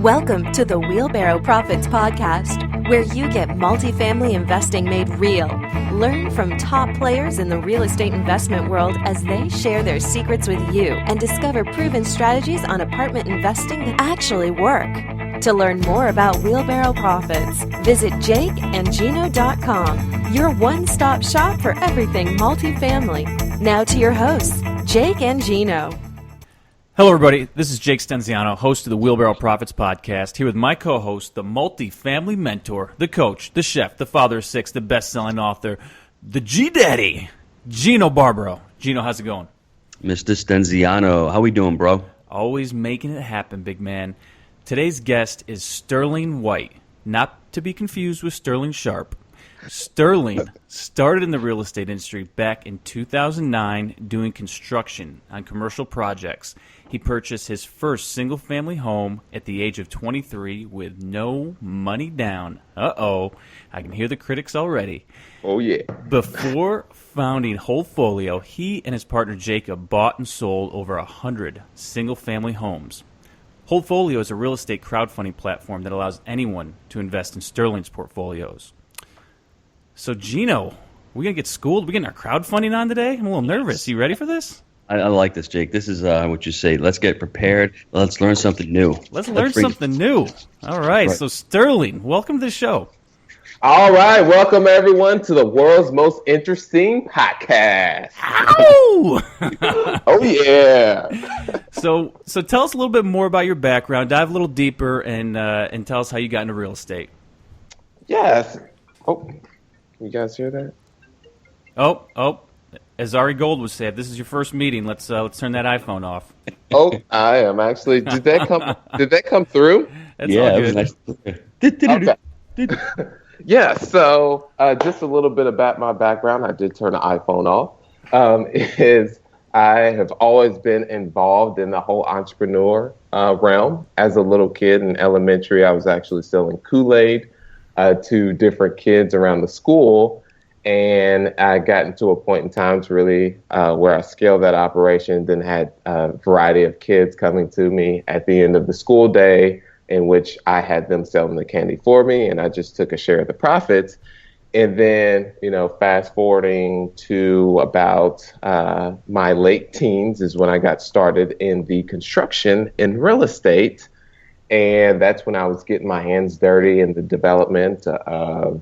Welcome to the Wheelbarrow Profits Podcast, where you get multifamily investing made real. Learn from top players in the real estate investment world as they share their secrets with you and discover proven strategies on apartment investing that actually work. To learn more about Wheelbarrow Profits, visit jakeandgino.com, your one-stop shop for everything multifamily. Now to your hosts, Jake and Gino. Hello, everybody. This is Jake Stenziano, host of the Wheelbarrow Profits Podcast, here with my co-host, the multifamily mentor, the coach, the chef, the father of six, the best-selling author, the G-Daddy, Gino Barbaro. Gino, how's it going? Mr. Stenziano, how we doing, bro? Always making it happen, big man. Today's guest is Sterling White, not to be confused with Sterling Sharp. Sterling started in the real estate industry back in 2009 doing construction on commercial projects. He purchased his first single-family home at the age of 23 with no money down. Uh-oh, I can hear the critics already. Oh, yeah. Before founding Holdfolio, he and his partner Jacob bought and sold over 100 single-family homes. Holdfolio is a real estate crowdfunding platform that allows anyone to invest in Sterling's portfolios. So, Gino, we going to get schooled? We getting our crowdfunding on today? I'm a little nervous. You ready for this? I like this, Jake. This is what you say. Let's get prepared. Let's learn something new. Let's learn something new. All right. So, Sterling, welcome to the show. All right. Welcome, everyone, to the world's most interesting podcast. Ow! Oh, yeah. So tell us a little bit more about your background. Dive a little deeper and tell us how you got into real estate. Yes. Oh, you guys hear that? Oh. As Ari Gold would say, if this is your first meeting, let's turn that iPhone off. Oh, I am actually. Did that come through? That's all good. Okay. Yeah. So just a little bit about my background. I did turn the iPhone off. I have always been involved in the whole entrepreneur realm. As a little kid in elementary, I was actually selling Kool-Aid to different kids around the school. And I got into a point in time to really where I scaled that operation, then had a variety of kids coming to me at the end of the school day in which I had them selling the candy for me, and I just took a share of the profits. And then, fast forwarding to about my late teens is when I got started in the construction in real estate. And that's when I was getting my hands dirty in the development of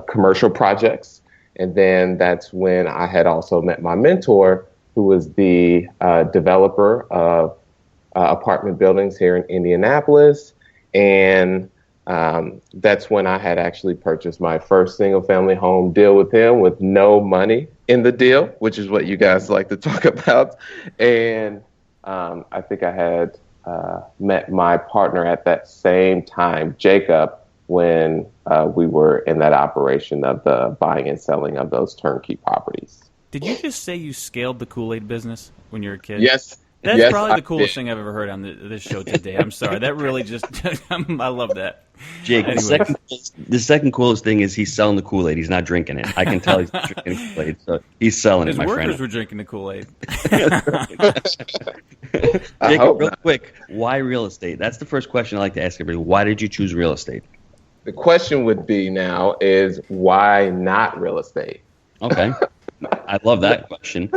commercial projects. And then that's when I had also met my mentor, who was the developer of apartment buildings here in Indianapolis. And that's when I had actually purchased my first single family home deal with him with no money in the deal, which is what you guys like to talk about. And I think I had met my partner at that same time, Jacob, when we were in that operation of the buying and selling of those turnkey properties. Did you just say you scaled the Kool-Aid business when you were a kid? Yes. That's probably the coolest thing I've ever heard on this show today. I'm sorry. That really just, I love that. Jake, the second coolest thing is he's selling the Kool-Aid. He's not drinking it. I can tell he's drinking Kool-Aid. So he's selling His it, my friend. workers were drinking the Kool-Aid. Jacob, real quick, why real estate? That's the first question I like to ask everybody. Why did you choose real estate? The question would be now is why not real estate? Okay. I love that question.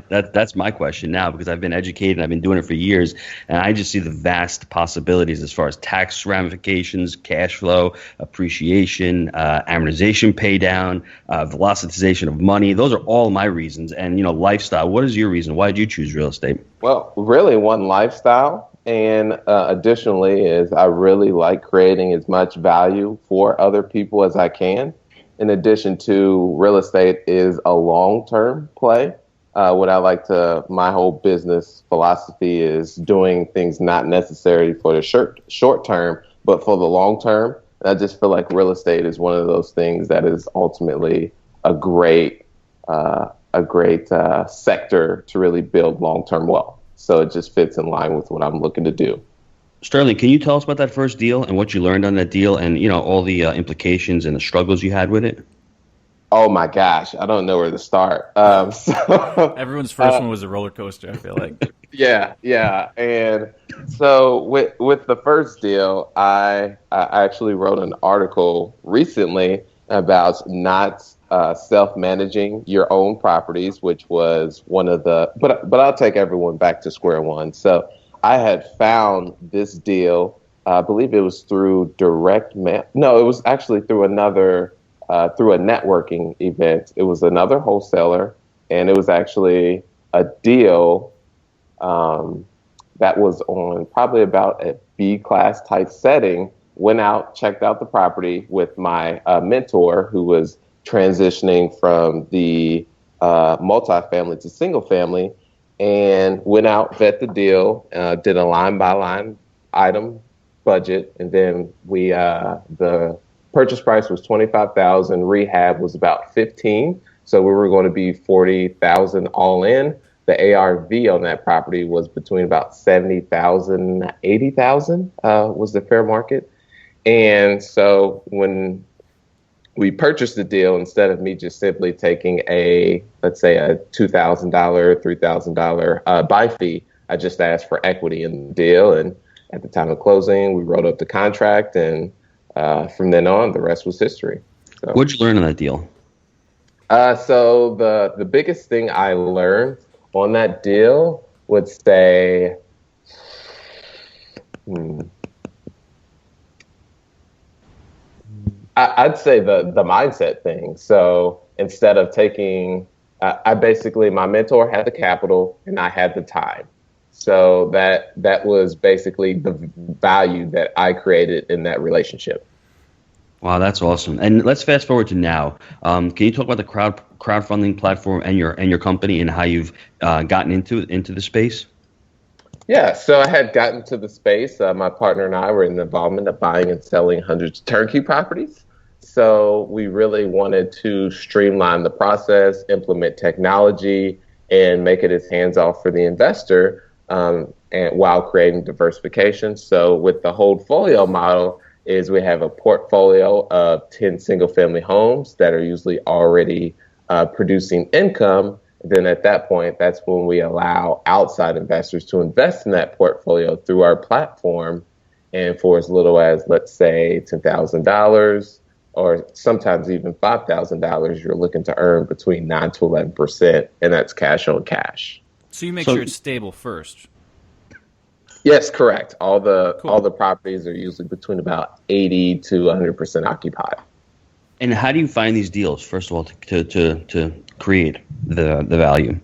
That's my question now because I've been educated. I've been doing it for years, and I just see the vast possibilities as far as tax ramifications, cash flow, appreciation, amortization pay down, velocitization of money. Those are all my reasons. And, lifestyle. What is your reason? Why did you choose real estate? Well, really one lifestyle. And additionally is I really like creating as much value for other people as I can. In addition to real estate is a long-term play. My whole business philosophy is doing things not necessarily for the short term, but for the long term. And I just feel like real estate is one of those things that is ultimately a great sector to really build long-term wealth. So it just fits in line with what I'm looking to do. Sterling, can you tell us about that first deal and what you learned on that deal and, all the implications and the struggles you had with it? Oh, my gosh. I don't know where to start. Everyone's first one was a roller coaster, I feel like. Yeah. And so with the first deal, I actually wrote an article recently about not self-managing your own properties, which was one of the. But I'll take everyone back to square one. So I had found this deal. I believe it was through direct mail. No, it was actually through another through a networking event. It was another wholesaler, and it was actually a deal that was on probably about a B class type setting. Went out, checked out the property with my mentor who was transitioning from the multifamily to single family, and went out, vet the deal, did a line by line item budget, and then we the purchase price was 25,000, rehab was about 15, so we were going to be 40,000 all in. The ARV on that property was between about 70,000, 80,000 was the fair market. And so when we purchased the deal, instead of me just simply taking let's say a $2,000, $3,000 buy fee, I just asked for equity in the deal. And at the time of closing, we wrote up the contract, and from then on, the rest was history. So, what'd you learn on that deal? So the biggest thing I learned on that deal would say, I'd say the mindset thing. So instead of taking, I basically, my mentor had the capital and I had the time. So that was basically the value that I created in that relationship. Wow, that's awesome. And let's fast forward to now. Can you talk about the crowdfunding platform and your company and how you've gotten into the space? Yeah, so I had gotten to the space. My partner and I were in the involvement of buying and selling hundreds of turnkey properties. So we really wanted to streamline the process, implement technology, and make it as hands-off for the investor, and while creating diversification. So with the Holdfolio model, is we have a portfolio of 10 single-family homes that are usually already producing income. Then at that point, that's when we allow outside investors to invest in that portfolio through our platform. And for as little as, let's say, $10,000 or sometimes even $5,000, you're looking to earn between 9 to 11%, and that's cash on cash. So you make sure it's stable first. Yes, correct. All the properties are usually between about 80 to 100% occupied. And how do you find these deals, first of all, to create the value?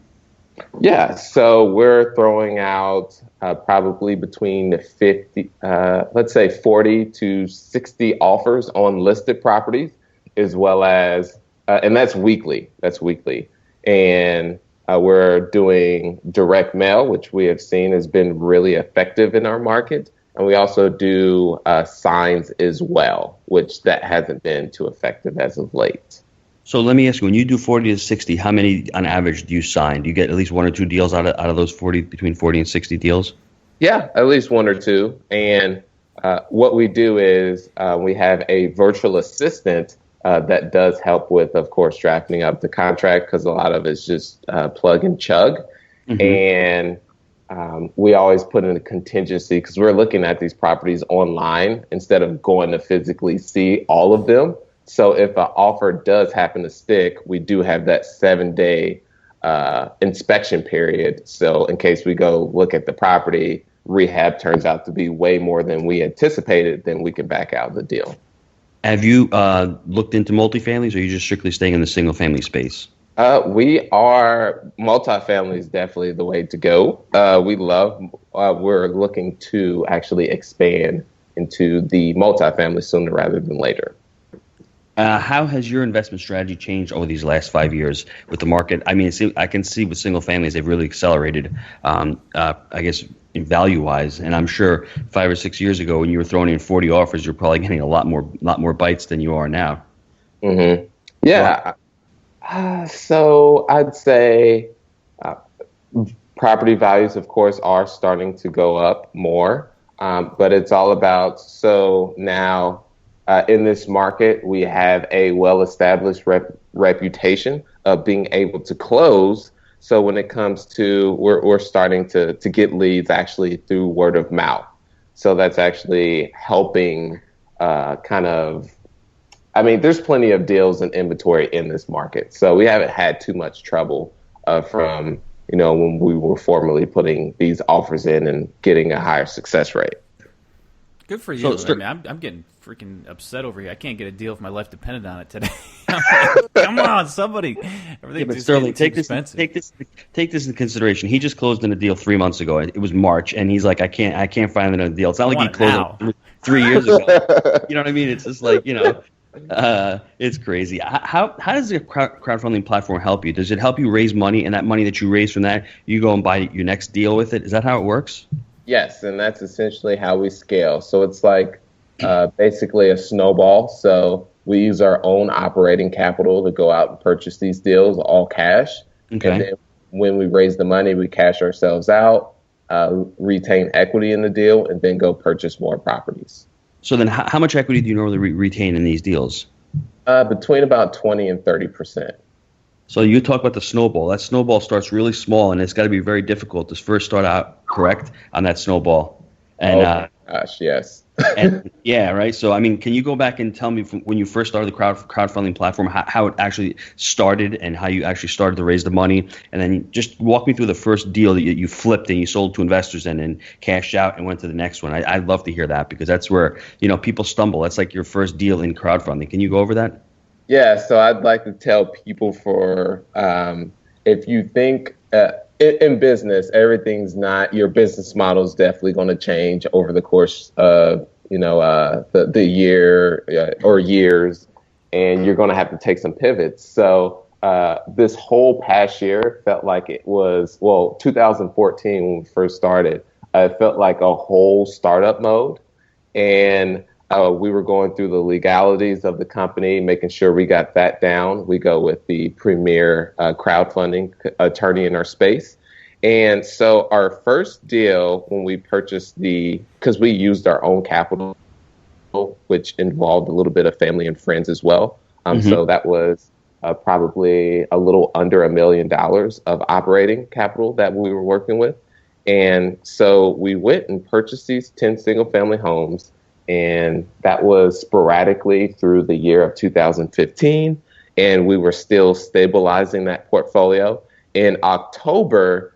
Yeah, so we're throwing out probably between 40 to 60 offers on listed properties, as well as, and that's weekly. And we're doing direct mail, which we have seen has been really effective in our market. And we also do signs as well, which that hasn't been too effective as of late. So let me ask you, when you do 40 to 60, how many on average do you sign? Do you get at least one or two deals out of those 40, between 40 and 60 deals? Yeah, at least one or two. And what we do is we have a virtual assistant that does help with, of course, drafting up the contract, because a lot of it's just plug and chug. Mm-hmm. And we always put in a contingency, because we're looking at these properties online instead of going to physically see all of them. So if an offer does happen to stick, we do have that 7-day inspection period. So in case we go look at the property, rehab turns out to be way more than we anticipated, then we can back out the deal. Have you looked into multifamilies, or are you just strictly staying in the single family space? Multifamily is definitely the way to go. We're looking to actually expand into the multifamily sooner rather than later. How has your investment strategy changed over these last 5 years with the market? I mean, I can see with single families, they've really accelerated, I guess, value-wise. And I'm sure 5 or 6 years ago, when you were throwing in 40 offers, you're probably getting a lot more bites than you are now. Mm-hmm. Yeah. So I'd say property values, of course, are starting to go up more. But it's all about, so now in this market, we have a well-established reputation of being able to close. So when it comes to, we're starting to get leads actually through word of mouth. So that's actually helping there's plenty of deals and inventory in this market. So we haven't had too much trouble from, when we were formerly putting these offers in and getting a higher success rate. Good for you. I'm getting freaking upset over here. I can't get a deal if my life depended on it today. Come on, somebody. But Sterling, take this into consideration. He just closed in a deal 3 months ago. It was March, and he's like, I can't find another deal. It's not like he closed it 3 years ago. You know what I mean? It's just like, it's crazy. How does the crowdfunding platform help you? Does it help you raise money, and that money that you raise from that, you go and buy your next deal with it? Is that how it works? Yes, and that's essentially how we scale. So it's like basically a snowball. So we use our own operating capital to go out and purchase these deals, all cash. Okay. And then when we raise the money, we cash ourselves out, retain equity in the deal, and then go purchase more properties. So then how much equity do you normally retain in these deals? Between about 20 and 30%. So you talk about the snowball. That snowball starts really small, and it's got to be very difficult to first start out correct on that snowball. And, oh my gosh, yes. And, yeah, right. So, I mean, can you go back and tell me from when you first started the crowdfunding platform, how it actually started and how you actually started to raise the money? And then just walk me through the first deal that you flipped and you sold to investors and cashed out and went to the next one. I'd love to hear that because that's where, people stumble. That's like your first deal in crowdfunding. Can you go over that? Yeah, so I'd like to tell people if you think in business, everything's not, your business model is definitely going to change over the course of, the year or years, and you're going to have to take some pivots. So this whole past year felt like it was, 2014 when we first started, it felt like a whole startup mode. And we were going through the legalities of the company, making sure we got that down. We go with the premier crowdfunding attorney in our space. And so our first deal when we purchased because we used our own capital, which involved a little bit of family and friends as well. So that was probably a little under $1 million of operating capital that we were working with. And so we went and purchased these 10 single family homes. And that was sporadically through the year of 2015. And we were still stabilizing that portfolio. In October,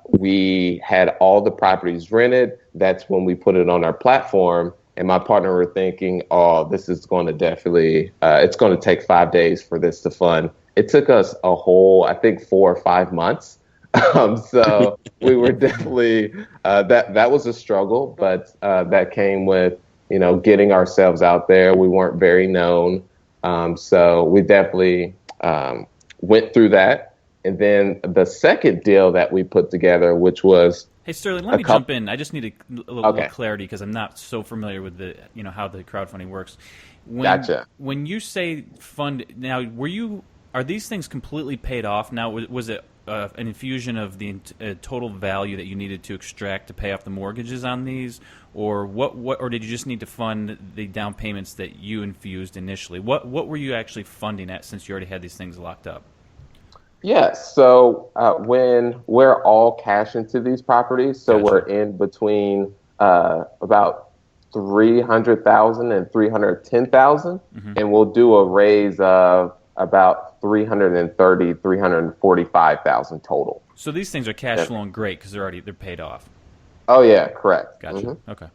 we had all the properties rented. That's when we put it on our platform. And my partner were thinking, this is going to definitely, it's going to take 5 days for this to fund. It took us a whole, I think, 4 or 5 months. So we were definitely, that was a struggle, but that came with, getting ourselves out there. We weren't very known. So we definitely went through that. And then the second deal that we put together, which was... Hey, Sterling, let me jump in. I just need a little clarity because I'm not so familiar with how the crowdfunding works. Gotcha. When you say fund, now, are these things completely paid off now? Was it an infusion of the total value that you needed to extract to pay off the mortgages on these, or what? Or did you just need to fund the down payments that you infused initially? What were you actually funding at since you already had these things locked up? Yes. So when we're all cash into these properties, so we're in between about 300,000 and 310,000, and we'll do a raise of about 330, 345,000 total. So these things are cash flowing great because they're paid off. Oh yeah, correct. Gotcha. Okay.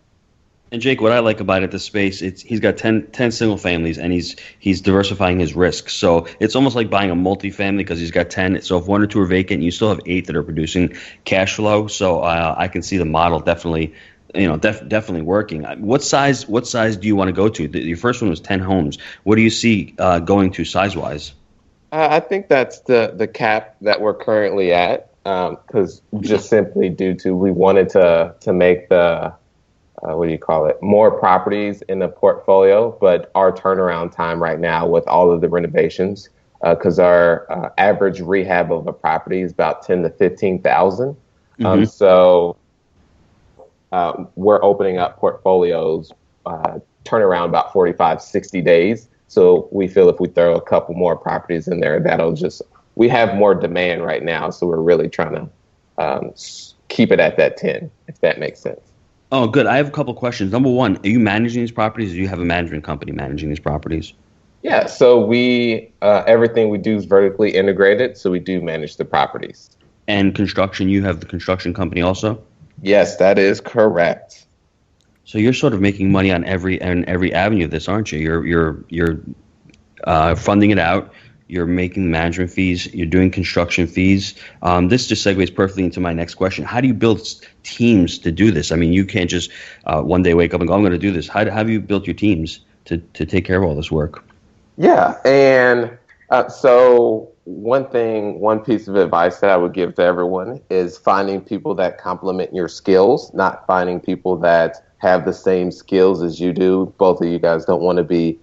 And Jake, what I like about it, the space, he's got 10 single families, and he's diversifying his risk. So it's almost like buying a multifamily because he's got 10. So if 1 or 2 are vacant, you still have 8 that are producing cash flow. So I can see the model definitely, definitely working. What size do you want to go to? Your first one was 10 homes. What do you see going to size-wise? I think that's the cap that we're currently at, because just simply due to we wanted to make the more properties in the portfolio, but our turnaround time right now with all of the renovations, because our average rehab of a property is about 10 to 15,000. So we're opening up portfolios, turnaround about 45, 60 days. So we feel if we throw a couple more properties in there, that'll just we have more demand right now, so we're really trying to keep it at that 10, if that makes sense. Oh, good. I have a couple questions. Number one, are you managing these properties, or do you have a management company managing these properties? Yeah, so we everything we do is vertically integrated, so we do manage the properties. And construction, you have the construction company also? Yes, that is correct. So you're sort of making money on every avenue of this, aren't you? You're funding it out. You're making management fees. You're doing construction fees. This just segues perfectly into my next question. How do you build teams to do this? I mean, you can't just one day wake up and go, I'm going to do this. How have you built your teams to take care of all this work? Yeah, and so one piece of advice that I would give to everyone is finding people that complement your skills, not finding people that have the same skills as you do. Both of you guys don't want to be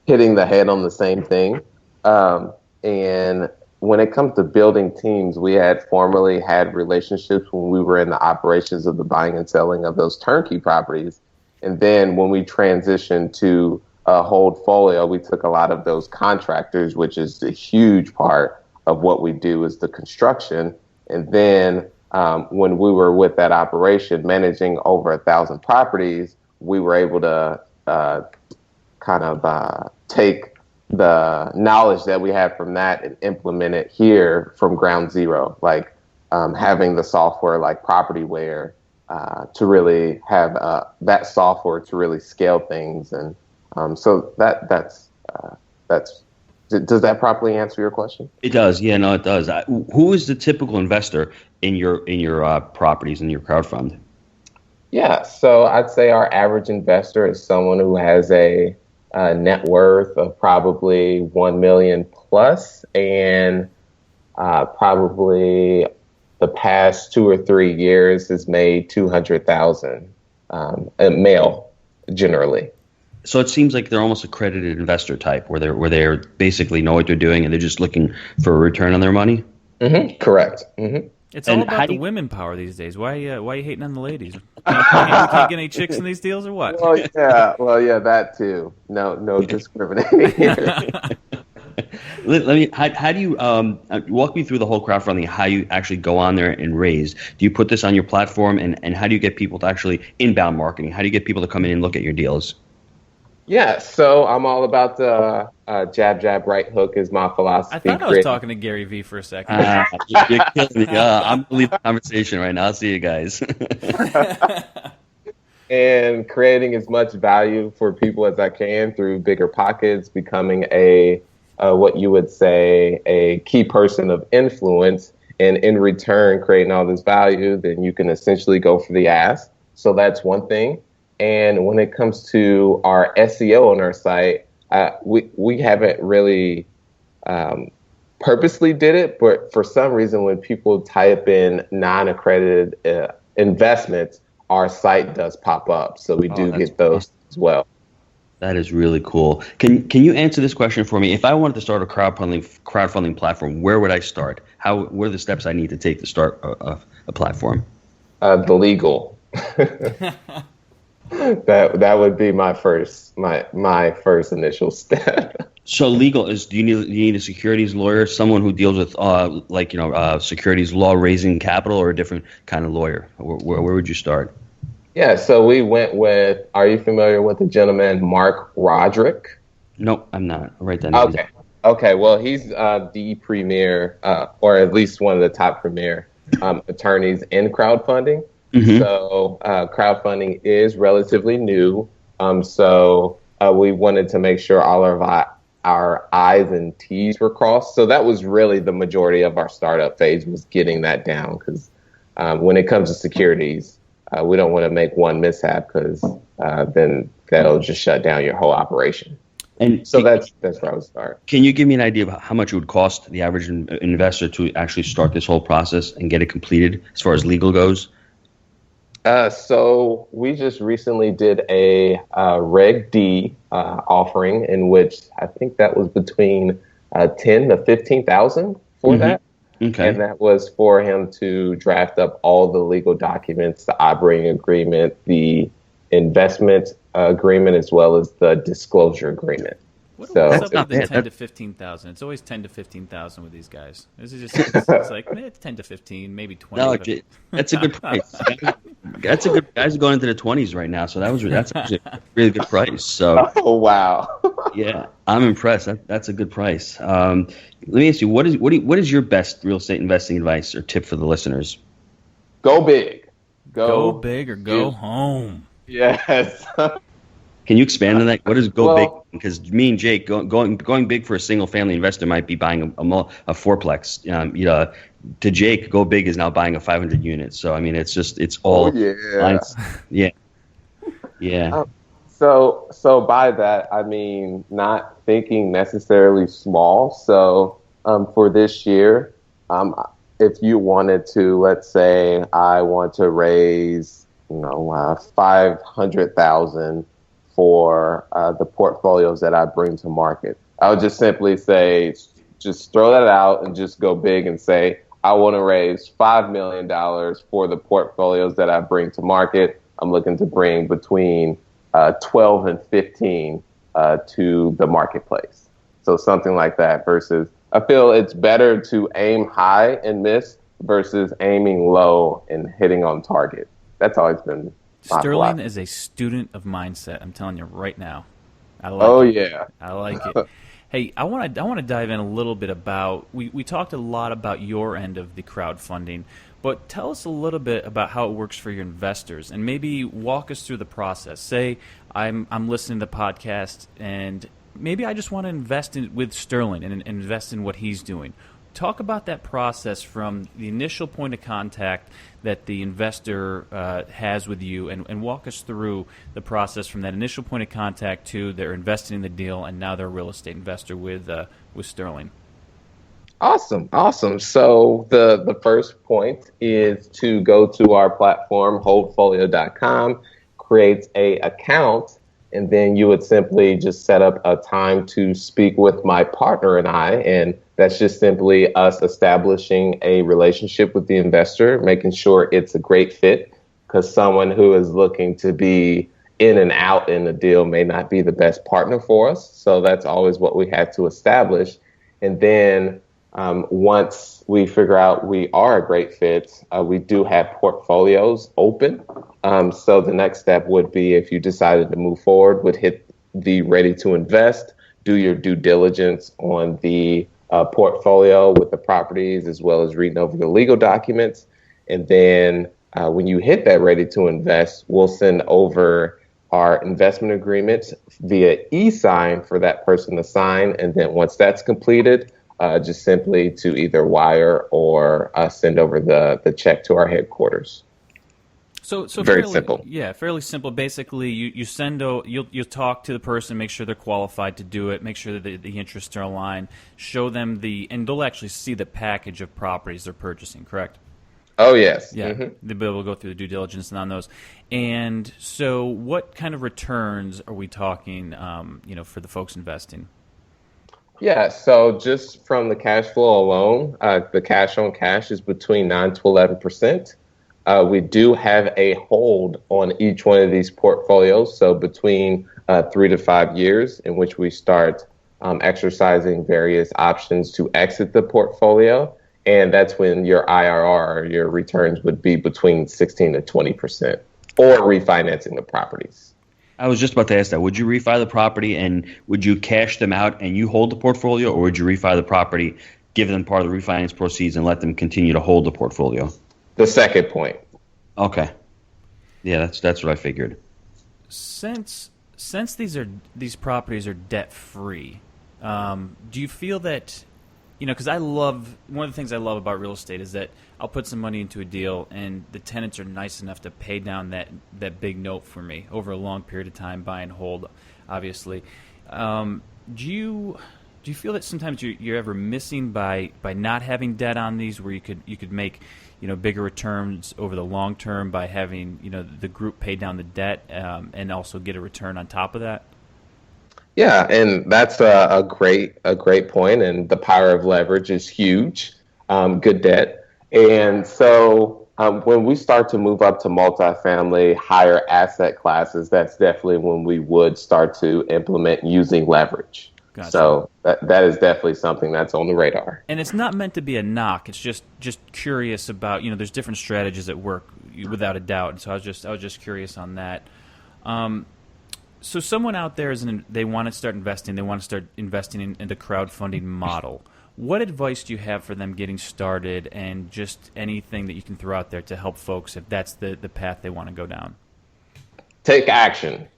hitting the head on the same thing. And when it comes to building teams, we had formerly had relationships when we were in the operations of the buying and selling of those turnkey properties. And then when we transitioned to Holdfolio, we took a lot of those contractors, which is a huge part of what we do is the construction. And then when we were with that operation, managing over 1,000 properties, we were able to take the knowledge that we had from that and implement it here from ground zero, like having the software like Propertyware to really have that software to really scale things. And so that's does that properly answer your question? It does. Yeah, no, it does. Who is the typical investor in your properties in your crowdfund? Yeah, so I'd say our average investor is someone who has a net worth of probably 1 million plus, and probably the past 2 or 3 years has made 200,000 a male generally. So it seems like they're almost accredited investor type, where they're basically know what they're doing and they're just looking for a return on their money. Mm-hmm. Correct. Mm-hmm. It's all about the women power these days. Why are you hating on the ladies? We can't get any chicks in these deals, or what? Well, yeah, that too. No discriminating here. How do you walk me through the whole crowdfunding? How you actually go on there and raise? Do you put this on your platform, and how do you get people to actually inbound marketing? How do you get people to come in and look at your deals? Yeah, so I'm all about the jab, right hook is my philosophy. I thought I was talking to Gary Vee for a second. You're killing me. I'm going to leave the conversation right now. I'll see you guys. And creating as much value for people as I can through bigger pockets, becoming a what you would say a key person of influence, and in return creating all this value, then you can essentially go for the ask. So that's one thing. And when it comes to our SEO on our site, we haven't really purposely did it, but for some reason, when people type in non-accredited investments, our site does pop up. So we do get those as well. That is really cool. Can you answer this question for me? If I wanted to start a crowdfunding platform, where would I start? What are the steps I need to take to start a platform? The legal. That would be my first initial step. So legal is, do you need a securities lawyer, someone who deals with securities law, raising capital, or a different kind of lawyer? Where would you start? Yeah, so we went with, are you familiar with the gentleman Mark Roderick? No, I'm not. I'll write that name down. Okay, well, he's the premier, or at least one of the top premier attorneys in crowdfunding. Mm-hmm. So crowdfunding is relatively new. So we wanted to make sure all of our I's and T's were crossed. So that was really the majority of our startup phase, was getting that down. Because when it comes to securities, we don't want to make one mishap, because then that'll just shut down your whole operation. And so that's where I would start. Can you give me an idea of how much it would cost the average investor to actually start this whole process and get it completed as far as legal goes? So we just recently did a Reg D offering, in which I think that was between 10 to 15,000 for that. Okay. And that was for him to draft up all the legal documents, the operating agreement, the investment agreement, as well as the disclosure agreement. What's So up with the bad. 10 to 15,000? It's always 10 to 15,000 with these guys. This is just it's like it's 10 to 15, maybe 20. No, that's a good price. That's a good. Guys are going into the 20s right now, so that's actually a really good price. So, oh wow. yeah, I'm impressed. That's a good price. Let me ask you, what is your best real estate investing advice or tip for the listeners? Go big. Go big or go home. Yes. Can you expand on that? What is go big? Well, Because me and Jake going big for a single family investor might be buying a fourplex. To Jake, go big is now buying a 500 unit. So I mean, it's all lines. Yeah, yeah. So by that I mean not thinking necessarily small. So for this year, if you wanted to, let's say I want to raise 500,000 for the portfolios that I bring to market. I would just simply say, just throw that out and just go big and say, I want to raise $5 million for the portfolios that I bring to market. I'm looking to bring between 12 and 15 to the marketplace. So something like that versus, I feel it's better to aim high and miss versus aiming low and hitting on target. That's always been Sterling is a student of mindset. I'm telling you right now. I like it. Yeah. I like it. Hey, I want to dive in a little bit about. We talked a lot about your end of the crowdfunding, but tell us a little bit about how it works for your investors, and maybe walk us through the process. Say I'm listening to the podcast, and maybe I just want to invest with Sterling and invest in what he's doing. Talk about that process from the initial point of contact that the investor has with you, and walk us through the process from that initial point of contact to they're investing in the deal, and now they're a real estate investor with Sterling. Awesome. So the first point is to go to our platform, Holdfolio.com, create a account, and then you would simply just set up a time to speak with my partner and I, and that's just simply us establishing a relationship with the investor, making sure it's a great fit, because someone who is looking to be in and out in the deal may not be the best partner for us. So that's always what we had to establish. And then once we figure out we are a great fit, we do have portfolios open. So the next step would be, if you decided to move forward, would hit the ready to invest, do your due diligence on the portfolio with the properties, as well as reading over the legal documents. And then when you hit that ready to invest, we'll send over our investment agreements via e-sign for that person to sign. And then once that's completed, just simply to either wire or send over the check to our headquarters. So very simple. Yeah, fairly simple. Basically, you send you'll talk to the person, make sure they're qualified to do it, make sure that the interests are aligned, show them and they'll actually see the package of properties they're purchasing. Correct? Oh yes. Yeah, they'll be able to go through the due diligence on those. And so, what kind of returns are we talking? For the folks investing. Yeah, so just from the cash flow alone, the cash on cash is between 9 to 11%. We do have a hold on each one of these portfolios, so between 3 to 5 years, in which we start exercising various options to exit the portfolio, and that's when your IRR, your returns, would be between 16 to 20%, or refinancing the properties. I was just about to ask that. Would you refi the property, and would you cash them out and you hold the portfolio, or would you refi the property, give them part of the refinance proceeds, and let them continue to hold the portfolio? The second point. Okay. Yeah, that's what I figured. Since these properties are debt free, do you feel that, because one of the things I love about real estate is that I'll put some money into a deal and the tenants are nice enough to pay down that big note for me over a long period of time, buy and hold, obviously. Do you feel that sometimes you're ever missing by not having debt on these, where you could make bigger returns over the long term by having the group pay down the debt and also get a return on top of that? Yeah, and that's a great point, and the power of leverage is huge. Good debt. And so when we start to move up to multifamily, higher asset classes, that's definitely when we would start to implement using leverage. Gotcha. So that is definitely something that's on the radar. And it's not meant to be a knock. It's just curious about, there's different strategies at work, without a doubt. And so I was just curious on that. So someone out there they want to start investing. They want to start investing in the crowdfunding model. What advice do you have for them getting started, and just anything that you can throw out there to help folks if that's the path they want to go down? Take action.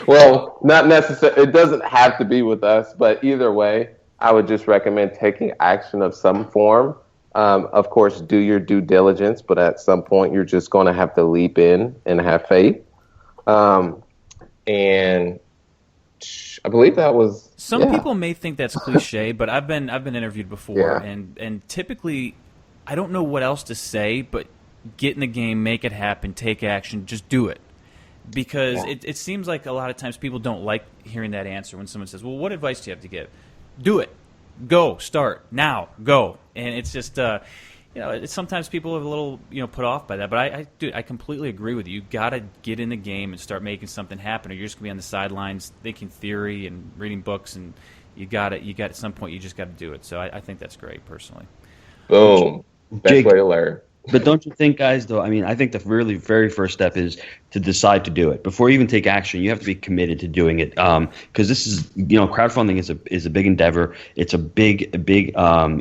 Well, not necessarily. It doesn't have to be with us, but either way, I would just recommend taking action of some form. Of course, do your due diligence, but at some point, you're just going to have to leap in and have faith. And I believe that was. Some people may think that's cliche, but I've been interviewed before, and typically, I don't know what else to say, but get in the game, make it happen, take action, just do it. Because it seems like a lot of times people don't like hearing that answer when someone says, well, what advice do you have to give? Do it. Go. Start. Now. Go. And it's just, sometimes people are a little, put off by that. But I completely agree with you. You got to get in the game and start making something happen, or you're just going to be on the sidelines thinking theory and reading books, and you got at some point, you just got to do it. So I think that's great, personally. Boom. Best way to learn. But don't you think, guys, though, I think the really very first step is to decide to do it. Before you even take action, you have to be committed to doing it. Because this is, crowdfunding is a big endeavor. It's a big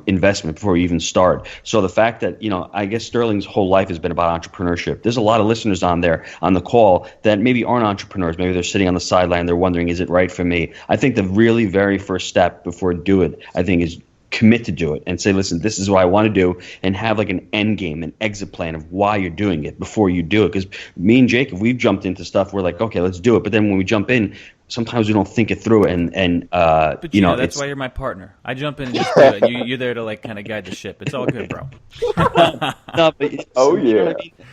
investment before you even start. So the fact that, I guess Sterling's whole life has been about entrepreneurship. There's a lot of listeners on the call that maybe aren't entrepreneurs. Maybe they're sitting on the sideline. They're wondering, is it right for me? I think the really very first step before do it, I think, is commit to do it and say, listen, this is what I want to do, and have like an end game, an exit plan of why you're doing it before you do it. Because me and Jacob, we've jumped into stuff. We're like, okay, let's do it. But then when we jump in, sometimes we don't think it through, but that's why you're my partner. I jump in and just do it. You're there to kind of guide the ship. It's all good, bro. No, but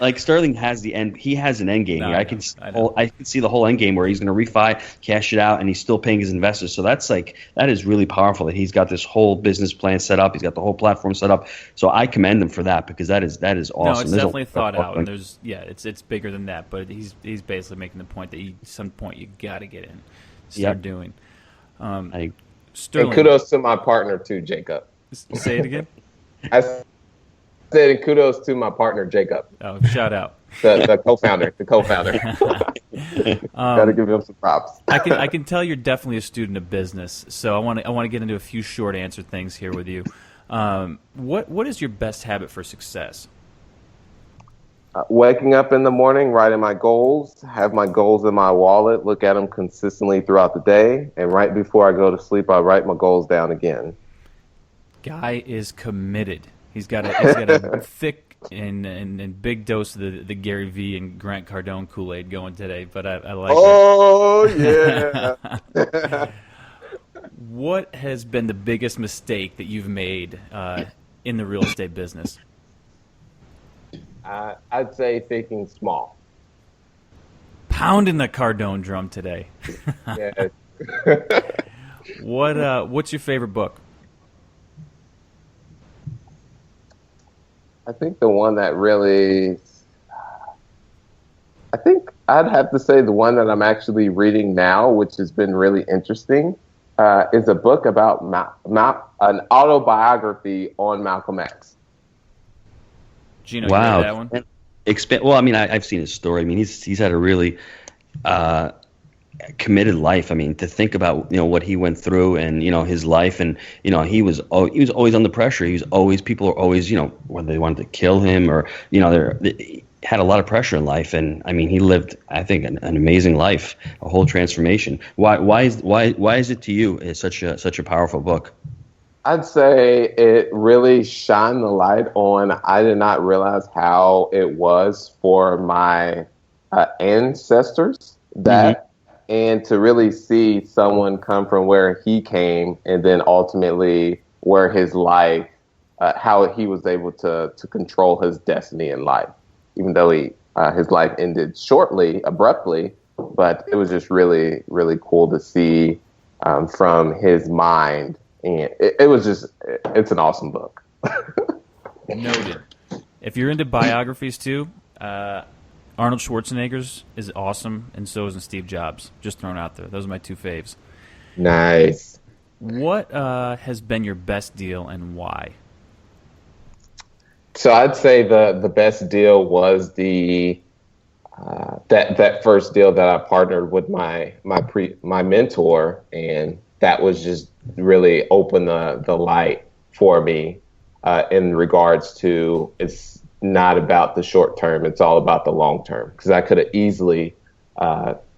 like Sterling has the end. He has an end game. No, I can see the whole end game where he's going to refi, cash it out, and he's still paying his investors. So that is really powerful that he's got this whole business plan set up. He's got the whole platform set up. So I commend him for that, because that is awesome. No, it's definitely thought out, and it's bigger than that. But he's basically making the point that at some point you got to get in. Start doing. And Sterling, kudos to my partner too, Jacob. Say it again. I said, and kudos to my partner, Jacob. Oh, shout out. The co-founder. Gotta give him some props. I can tell you're definitely a student of business. So I want to get into a few short answer things here with you. What is your best habit for success? Waking up in the morning, writing my goals, have my goals in my wallet, look at them consistently throughout the day, and right before I go to sleep, I write my goals down again. Guy is committed. He's got a thick and big dose of the Gary V and Grant Cardone Kool-Aid going today, but I like it. Oh, yeah. What has been the biggest mistake that you've made in the real estate business? I'd say thinking small. Pounding the Cardone drum today. Yes. What's your favorite book? I think the one that really, I think I'd have to say the one that I'm actually reading now, which has been really interesting, is a book about an autobiography on Malcolm X. Gino, wow. You read that one? I've seen his story. He's had a really committed life. To think about what he went through and his life, and he was always under pressure. People were always whether they wanted to kill him or they had a lot of pressure in life. And he lived, I think, an amazing life, a whole transformation. Why is it to you such a powerful book? I'd say it really shined the light on, I did not realize how it was for my ancestors and to really see someone come from where he came and then ultimately where his life, how he was able to control his destiny in life, even though his life ended abruptly, but it was just really, really cool to see from his mind. And it's an awesome book. Noted. If you're into biographies too, Arnold Schwarzenegger's is awesome, and so is Steve Jobs. Just thrown out there. Those are my two faves. Nice. What has been your best deal and why? So I'd say the best deal was the that first deal that I partnered with my mentor, and that was just really opened the light for me in regards to it's not about the short term, it's all about the long term. Because I could have easily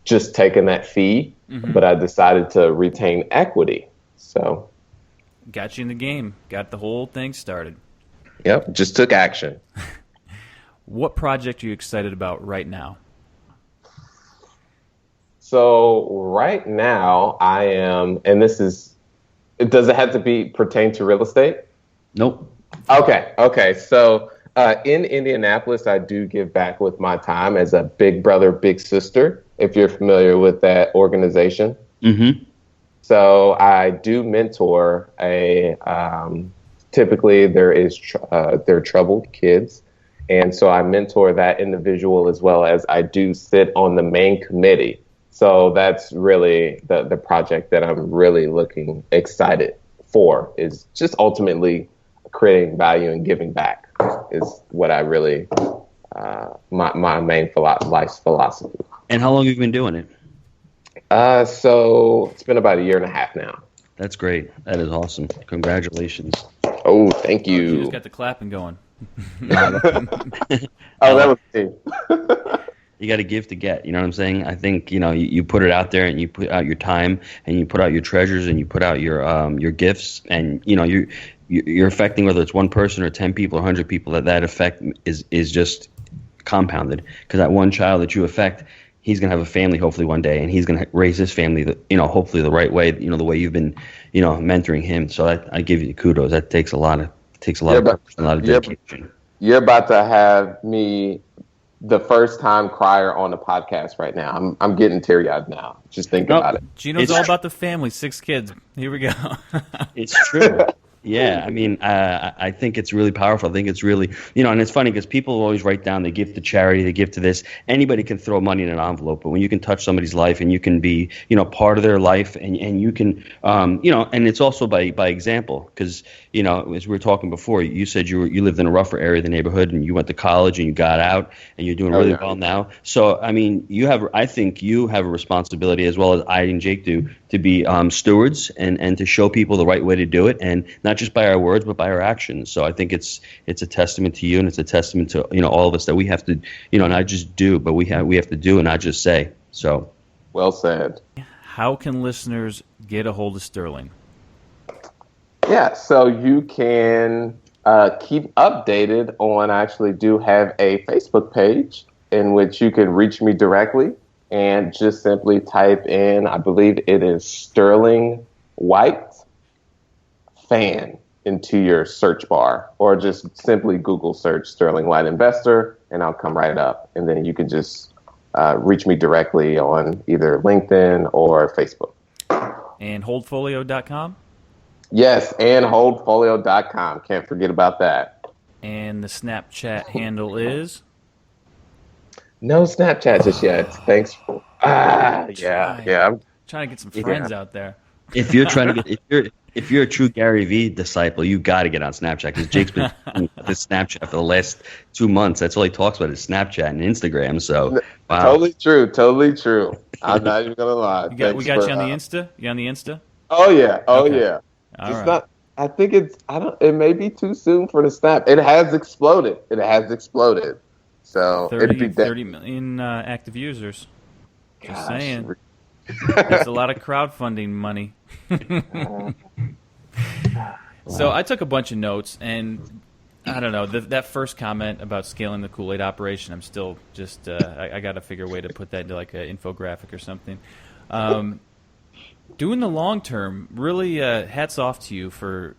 just taken that fee, but I decided to retain equity. So got you in the game, got the whole thing started. Yep, just took action. What project are you excited about right now? So right now I am, and does it have to pertain to real estate? Nope. Okay. So in Indianapolis, I do give back with my time as a big brother, big sister, if you're familiar with that organization. Mm-hmm. So I do mentor typically they're troubled kids. And so I mentor that individual as well as I do sit on the main committee. So that's really the project that I'm really excited for, is just ultimately creating value and giving back is what I really, my main life philosophy. And how long have you been doing it? So it's been about 1.5 years now. That's great. That is awesome. Congratulations. Oh, thank you. You just got the clapping going. That was me. You got to give to get. You know what I'm saying? I think you put it out there, and you put out your time, and you put out your treasures, and you put out your gifts, and you're affecting, whether it's one person or 10 people or 100 people. That effect is just compounded, because that one child that you affect, he's gonna have a family hopefully one day, and he's gonna raise his family, hopefully the right way, the way you've been, mentoring him. So I give you kudos. That takes a lot of dedication. You're about to have me the first time crier on the podcast right now. I'm getting teary-eyed now just thinking about it. Gino's all about the family, 6 kids. Here we go. It's true. Yeah, I mean, I think it's really powerful. I think it's really, and it's funny because people always write down, they give to charity, they give to this. Anybody can throw money in an envelope, but when you can touch somebody's life and you can be, part of their life, and you can, and it's also by example, because, as we were talking before, you said you lived in a rougher area of the neighborhood, and you went to college and you got out and you're doing really well now. So, I mean, I think you have a responsibility, as well as I and Jake do, to be stewards and to show people the right way to do it, and not just by our words but by our actions. So I think it's a testament to you, and it's a testament to all of us that we have to not just do, but we have to do and not just say. So well said. How can listeners get a hold of Sterling? Yeah, so you can keep updated on. I actually do have a Facebook page in which you can reach me directly. And just simply type in, I believe it is Sterling White Fan into your search bar, or just simply Google search Sterling White Investor, and I'll come right up. And then you can just reach me directly on either LinkedIn or Facebook. And Holdfolio.com? Yes, and Holdfolio.com. Can't forget about that. And the Snapchat handle is? No Snapchat just yet. Thanks. I'm trying to get some friends out there. If you're trying to get, if you're a true Gary Vee disciple, you got to get on Snapchat, because Jake's been on this Snapchat for the last 2 months. That's all he talks about is Snapchat and Instagram. So wow. Totally true. I'm not even gonna lie. We got you on the Insta. You on the Insta? Oh yeah. Okay. Yeah. All right. Not. I think it may be too soon for the Snap. It has exploded. So 30 million active users. Just saying. That's a lot of crowdfunding money. So I took a bunch of notes, and I don't know, that first comment about scaling the Kool-Aid operation, I'm still just, I got to figure a way to put that into like an infographic or something. Doing the long term, really hats off to you for,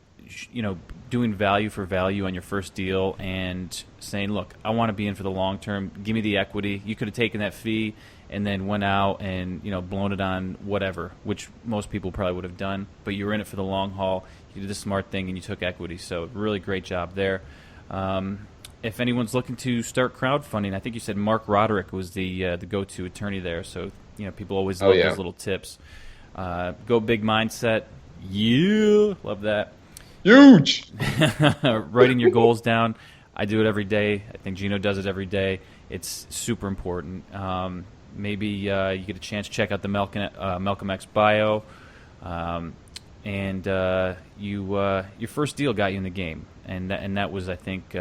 doing value for value on your first deal and saying, look, I want to be in for the long term. Give me the equity. You could have taken that fee and then went out and blown it on whatever, which most people probably would have done. But you were in it for the long haul. You did the smart thing and you took equity. So really great job there. If anyone's looking to start crowdfunding, I think you said Mark Roderick was the go-to attorney there. So people always love those little tips. Go big mindset. Yeah, love that. Huge. Writing your goals down. I do it every day. I think Gino does it every day. It's super important. Maybe you get a chance to check out the Malcolm X bio. Your first deal got you in the game, and that was, I think,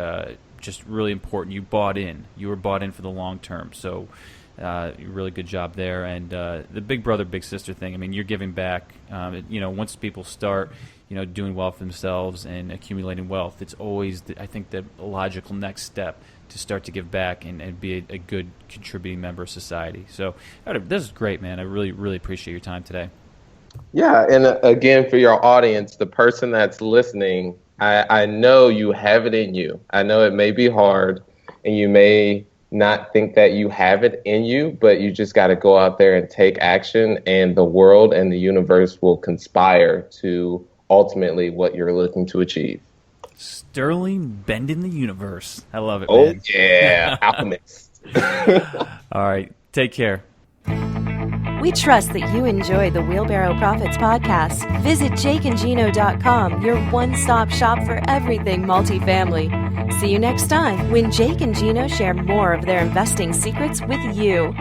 just really important. You bought in. You were bought in for the long term. So, really good job there. And the big brother, big sister thing. I mean, you're giving back. Once people start, doing well for themselves and accumulating wealth, it's always, I think, the logical next step to start to give back and be a good contributing member of society. So, this is great, man. I really, really appreciate your time today. Yeah, and again, for your audience, the person that's listening, I know you have it in you. I know it may be hard, and you may not think that you have it in you, but you just got to go out there and take action, and the world and the universe will conspire to ultimately what you're looking to achieve. Sterling bending the universe. I love it, man. Oh, yeah, alchemist. All right, take care. We trust that you enjoyed the Wheelbarrow Profits podcast. Visit jakeandgino.com, your one-stop shop for everything multifamily. See you next time when Jake and Gino share more of their investing secrets with you.